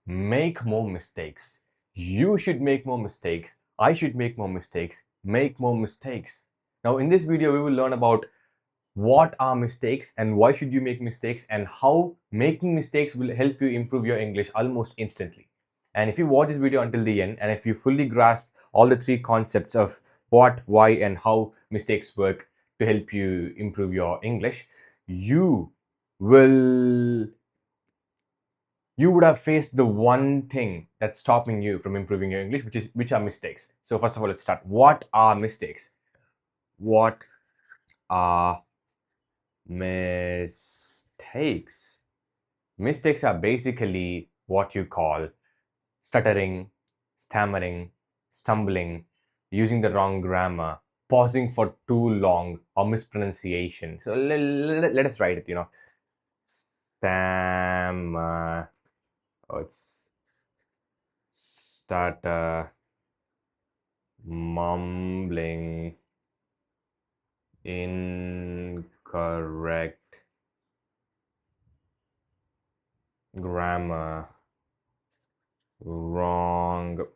make more mistakes. You should make more mistakes. I should make more mistakes. Make more mistakes. Now, in this video, we will learn about what are mistakes and why should you make mistakes and how making mistakes will help you improve your English almost instantly. And if you watch this video until the end and if you fully grasp all the three concepts of what, why, and how mistakes work to help you improve your English, you will you would have faced the one thing that's stopping you from improving your English, which are mistakes. So first of all, let's start. What are mistakes? What are mistakes? Mistakes are basically what you call stuttering, stammering, stumbling, using the wrong grammar, pausing for too long, or mispronunciation. So let us write it, stammer. Oh, it's stutter, mumbling, incorrect grammar, wrong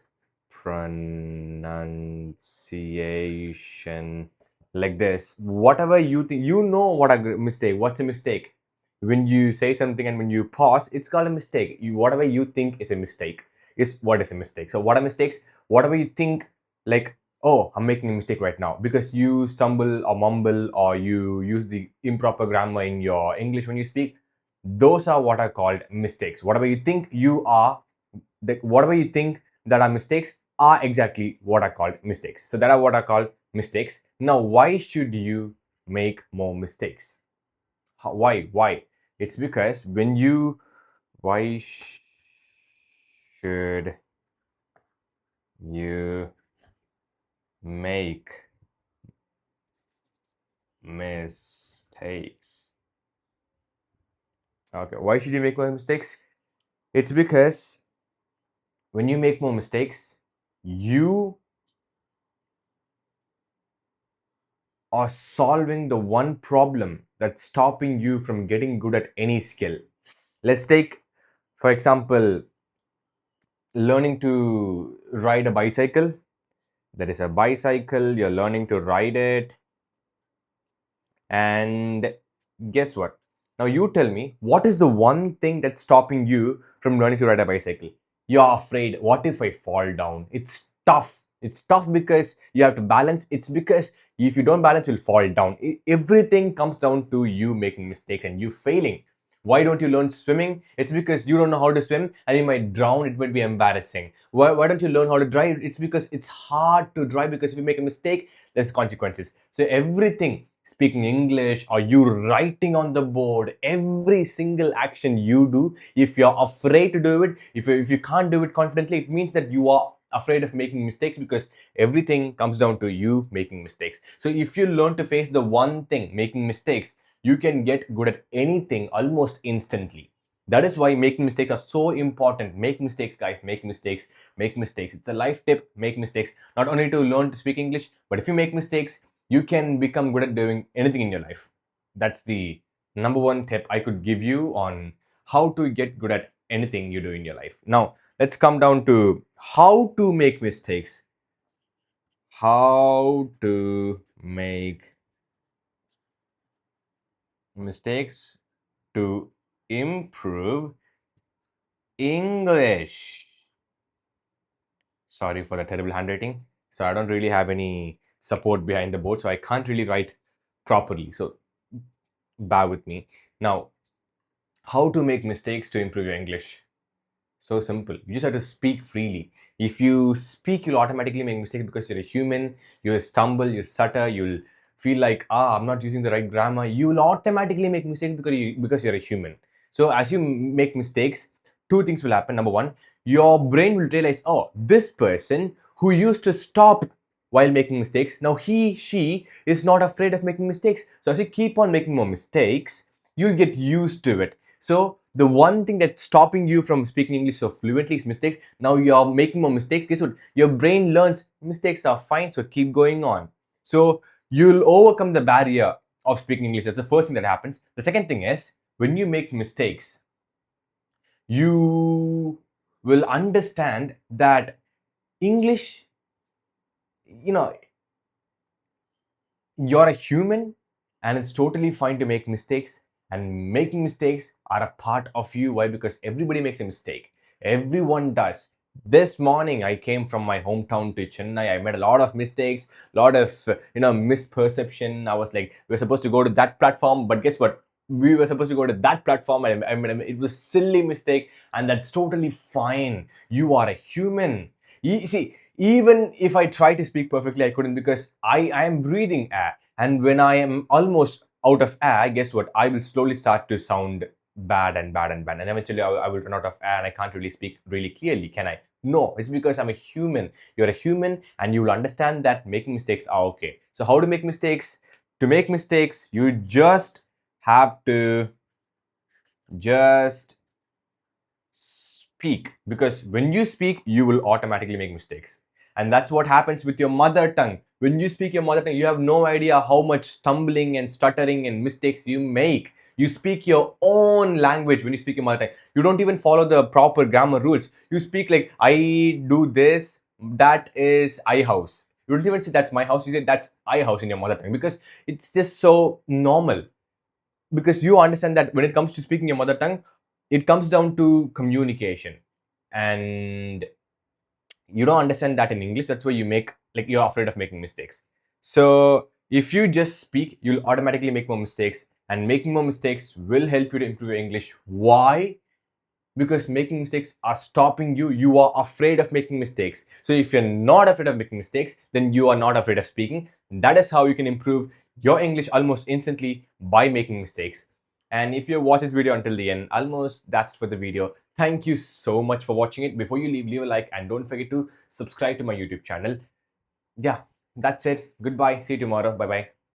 pronunciation. Like this, whatever you think, what a mistake. What's a mistake? When you say something and when you pause, it's called a mistake. Whatever you think is a mistake is what is a mistake. So what are mistakes? Whatever you think, like, oh, I'm making a mistake right now because you stumble or mumble or you use the improper grammar in your English when you speak, those are what are called mistakes. Whatever you think whatever you think that are mistakes are exactly what are called mistakes. So that are what are called mistakes. Now, why should you make more mistakes? Why? It's because why should you make mistakes? Okay, why should you make more mistakes? It's because when you make more mistakes, you are solving the one problem that's stopping you from getting good at any skill. Let's take, for example, learning to ride a bicycle. There is a bicycle, you're learning to ride it, and guess what? Now you tell me, what is the one thing that's stopping you from learning to ride a bicycle? You're afraid, what if I fall down? It's tough. It's tough because you have to balance. It's because if you don't balance, you'll fall down. Everything comes down to you making mistakes and you failing. Why don't you learn swimming? It's because you don't know how to swim and you might drown. It might be embarrassing. Why don't you learn how to drive? It's because it's hard to drive, because if you make a mistake, there's consequences. So everything, speaking English or you writing on the board, every single action you do, if you're afraid to do it, if you can't do it confidently, it means that you are afraid of making mistakes, because everything comes down to you making mistakes. So if you learn to face the one thing, making mistakes, you can get good at anything almost instantly. That is why making mistakes are so important. Make mistakes, guys. Make mistakes. Make mistakes. It's a life tip. Make mistakes. Not only to learn to speak English, but if you make mistakes, you can become good at doing anything in your life. That's the number one tip I could give you on how to get good at anything you do in your life. Now, let's come down to how to make mistakes. How to make mistakes to improve English. Sorry for the terrible handwriting. So I don't really have any support behind the board, so I can't really write properly. So bear with me. Now, how to make mistakes to improve your English? So simple. You just have to speak freely. If you speak, you'll automatically make mistakes because you're a human. You'll stumble, you stutter, you'll feel like, I'm not using the right grammar. You'll automatically make mistakes because you're a human. So as you make mistakes, two things will happen. Number one, your brain will realize, oh, this person who used to stop while making mistakes, now she is not afraid of making mistakes. So as you keep on making more mistakes, you'll get used to it. So the one thing that's stopping you from speaking English so fluently is mistakes. Now you're making more mistakes. Guess what? Your brain learns mistakes are fine, so keep going on. So you'll overcome the barrier of speaking English. That's the first thing that happens. The second thing is, when you make mistakes, you will understand that English, you know, you're a human and it's totally fine to make mistakes, and making mistakes are a part of you. Why? Because everybody makes a mistake, everyone does. This morning I came from my hometown to Chennai. I made a lot of mistakes, lot of misperception. I was like, we're supposed to go to that platform, but guess what, we were supposed to go to that platform, and it was silly mistake, and that's totally fine. You are a human. You see, even if I try to speak perfectly, I couldn't, because I am breathing air. And when I am almost out of air, guess what? I will slowly start to sound bad and bad and bad. And eventually I will run out of air and I can't really speak really clearly, can I? No, it's because I'm a human. You're a human and you will understand that making mistakes are okay. So, how to make mistakes? To make mistakes, you just have to just speak, because when you speak you will automatically make mistakes, and that's what happens with your mother tongue. When you speak your mother tongue, you have no idea how much stumbling and stuttering and mistakes you make. You speak your own language. When you speak your mother tongue, you don't even follow the proper grammar rules. You speak like, I do this, that is I house. You don't even say that's my house, you say that's I house in your mother tongue, because it's just so normal. Because you understand that when it comes to speaking your mother tongue, it comes down to communication, and you don't understand that in English. That's why you make, like, you're afraid of making mistakes. So if you just speak, you'll automatically make more mistakes, and making more mistakes will help you to improve your English. Why? Because making mistakes are stopping you. You are afraid of making mistakes. So if you're not afraid of making mistakes, then you are not afraid of speaking. That is how you can improve your English almost instantly, by making mistakes. And if you watch this video until the end, almost that's for the video. Thank you so much for watching it. Before you leave a like, and don't forget to subscribe to my YouTube channel. Yeah, that's it. Goodbye. See you tomorrow. Bye bye.